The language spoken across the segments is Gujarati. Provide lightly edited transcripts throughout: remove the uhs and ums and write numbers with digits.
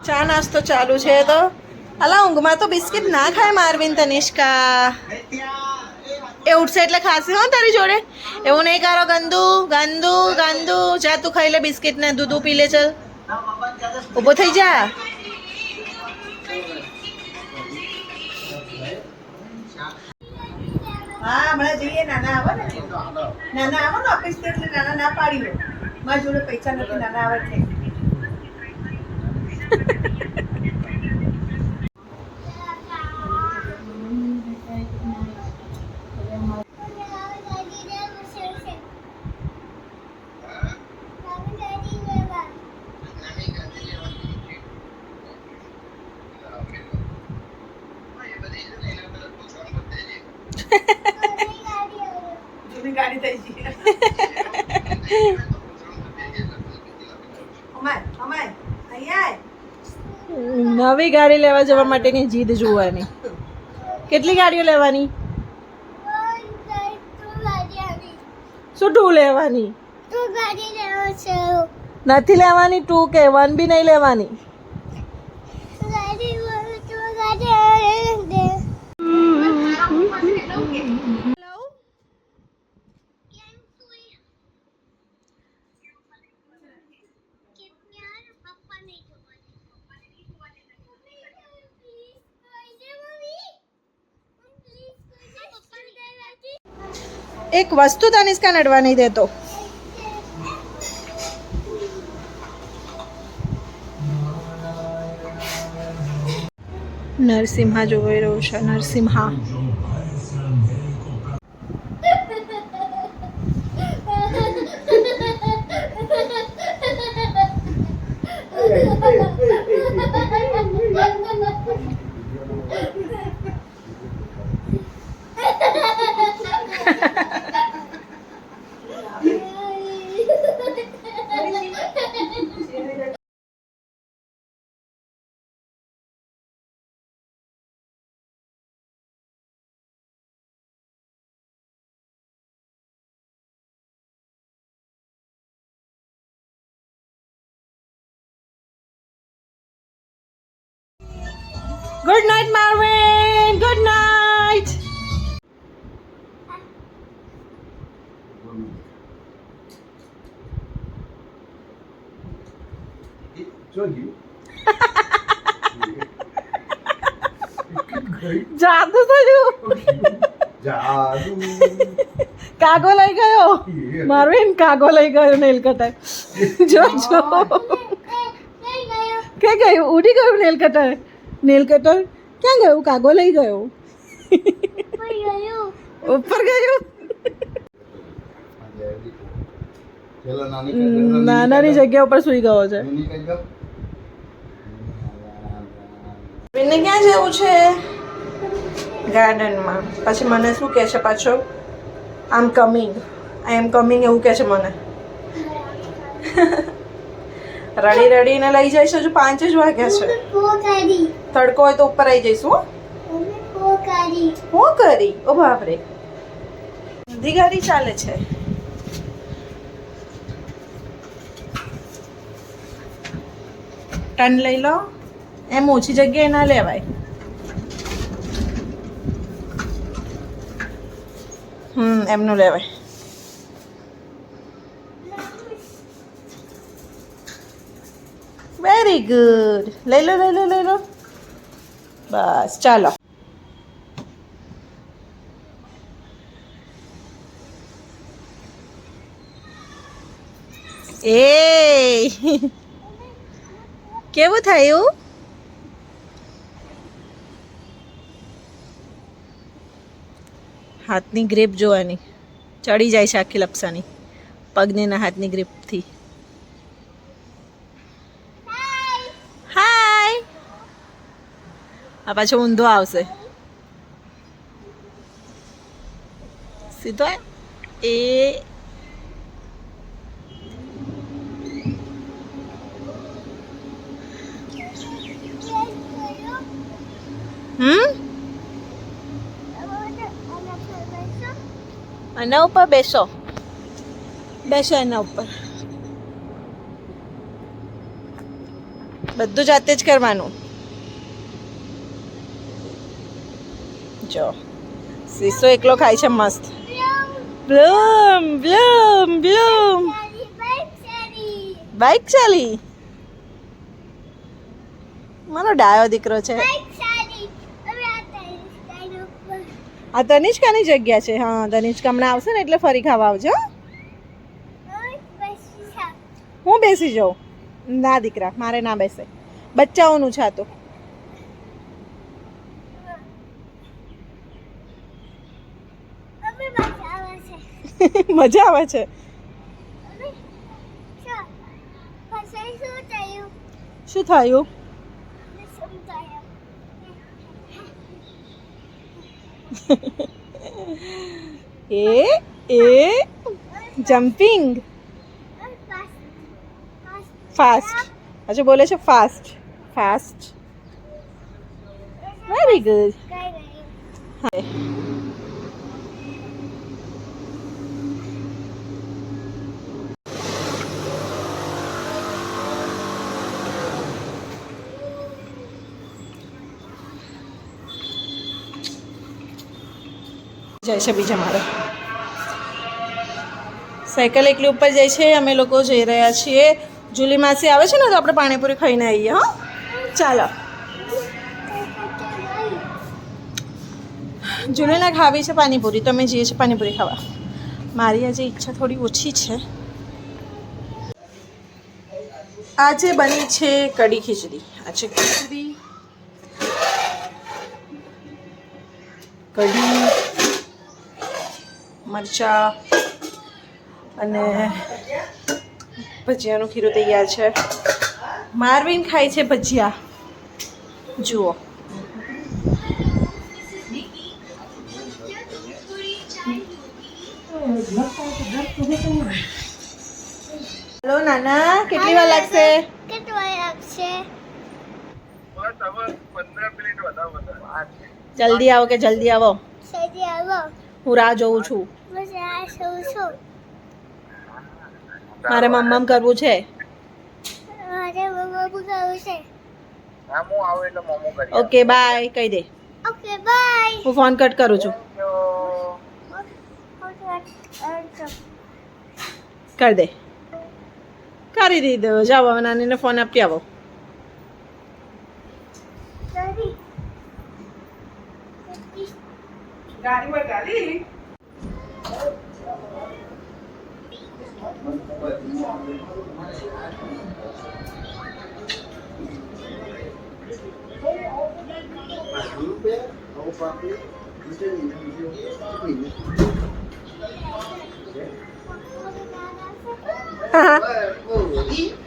ચા નાસ્તો ચાલુ છે તો અલા ઊંઘમાં તો બિસ્કિટ ના ખાય મારવીન તનિષ્કા એ ઉઠશે એટલે ખાશે હો તારી જોડે એવું નહીં કરો ગંદુ ગંદુ ગંદુ જા તું ખાઈ લે બિસ્કિટ ને દૂધ પી લે ચલ ઊભો થઈ જા હા હમણાં જઈએ નાના આવો ને ઓફિસ એટલે નાના ના પાડી લો મારી જોડે પૈસા નથી નાના આવે છે ગાડી થઈ ગઈ નવી ગાડી લેવા જવા માટેની જીદ જોવાની કેટલી ગાડીઓ લેવાની શું ટુ લેવાની નથી લેવાની ટુ કે વન બી નહીં લેવાની એક વસ્તુ તનિષ્કા નડવા નહીં દેતો નરસિંહા જોઈ રહ્યો છે Narasimha Good night, Marvin. Good night. જાદુ થયું કાગો લઈ ગયો માર્વિન કાગો લઈ ગયો નેલ કટર જો જો કે ગયું ઉડી ગયું નેલ કટર ક્યાં ગયું કાગો લઈ ગયો ઉપર ગયું નાનાની જગ્યા ઉપર સુઈ ગયો છે બેનને ક્યાં જવું છે ગાર્ડનમાં પછી મને શું કહે છે પાછો આઈ એમ કમિંગ એવું કહે છે મને રડી રડીને લઈ જઈશ હજુ 5 જ વાગ્યા છે તડકો હોય તો ઉપર આવી જઈશું હું કરી ઓ બાપરે ઊંધી ગાડી ચાલે છે ટર્ન લઈ લો એમ ઓછી જગ્યાએ ના લેવાય એમનું લેવાય વેરી ગુડ લઈ લો બસ ચાલો એ કેવું થયું હાથની ગ્રીપ જોવાની ચડી જાય છે આખી લપસાની પગની હાથની ગ્રીપથી હાય આ પાછો ઊંધો આવશે સીધો એ આના ઉપર બેસો એના ઉપર બધું જાતે જ કરવાનું. જો શીશો એકલો ખાય છે મસ્ત. Bloom Bloom Bloom. બાઇક ચાલી. મારો ડાયો દીકરો છે. આ તનિષ્કાની જગ્યા છે. હા તનિષ્કા હમણાં આવશે ને એટલે ફરી ખાવા આવજો. હું બેસી જાઉં? ના દીકરા મારે ના બેસે, બચ્ચાઓનું છે આ તો. મજા આવે છે. શું થયું? એ જમ્પિંગ ફાસ્ટ. અચ્છા બોલે છે ફાસ્ટ ફાસ્ટ. Very good. હા જાય છે બીજા મારે. સાયકલ એકલી ઉપર જાય છે. અમે લોકો જઈ રહ્યા છીએ. જુલી માસી આવે છે ને તો આપણે પાણીપુરી ખાઈને આવીએ. હા ચાલો. જુલીને ખાવી છે પાણીપુરી, તો અમે જઈએ છીએ પાણીપુરી ખાવા. મારી આજે ઈચ્છા થોડી ઓછી છે. આજે બની છે કઢી ખીચડી. આજે ખીચડી કઢી મરચાં અને ભજીયાનું ખીરું તૈયાર છે. મારવીન ખાય છે ભજીયા. જુઓ હેલો નાના, કેટલી વાર લાગશે? જલ્દી આવો કે જલ્દી આવો. હું રાહ જોઉં છું. મારે મમ્મમ કરવું છે. ઓકે બાય કહી દે. હું ફોન કટ કરું છું. કર દે. કરી દીધો. જાઓ હવે નાનીને ફોન આપી આવો.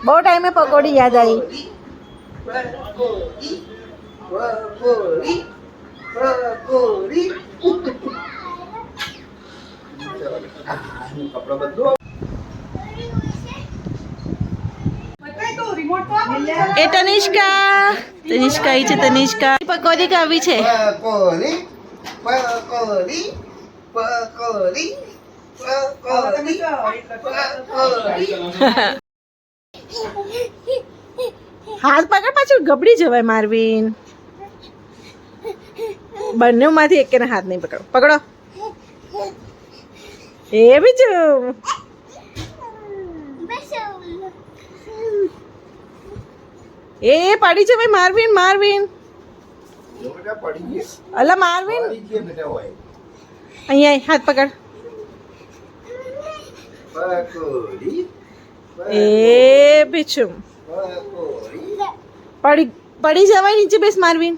બહુ ટાઈમે પકોડી યાદ આવી. એ તનિષ્કા, તનિષ્કા આવી છે. તનિષ્કા પકોડી ખાવી છે. હાથ પકડ, પાછું ગબડી જવાય. મારવીન બંને માંથી એક હાથ નહીં પકડો. પકડો. એ બીજું એ પડી જવાય. મારવીન મારવીન અલા મારવીન અહીંયા હાથ પકડ. એ બીજું પડી જવાય. નીચે બેસ મારવીન.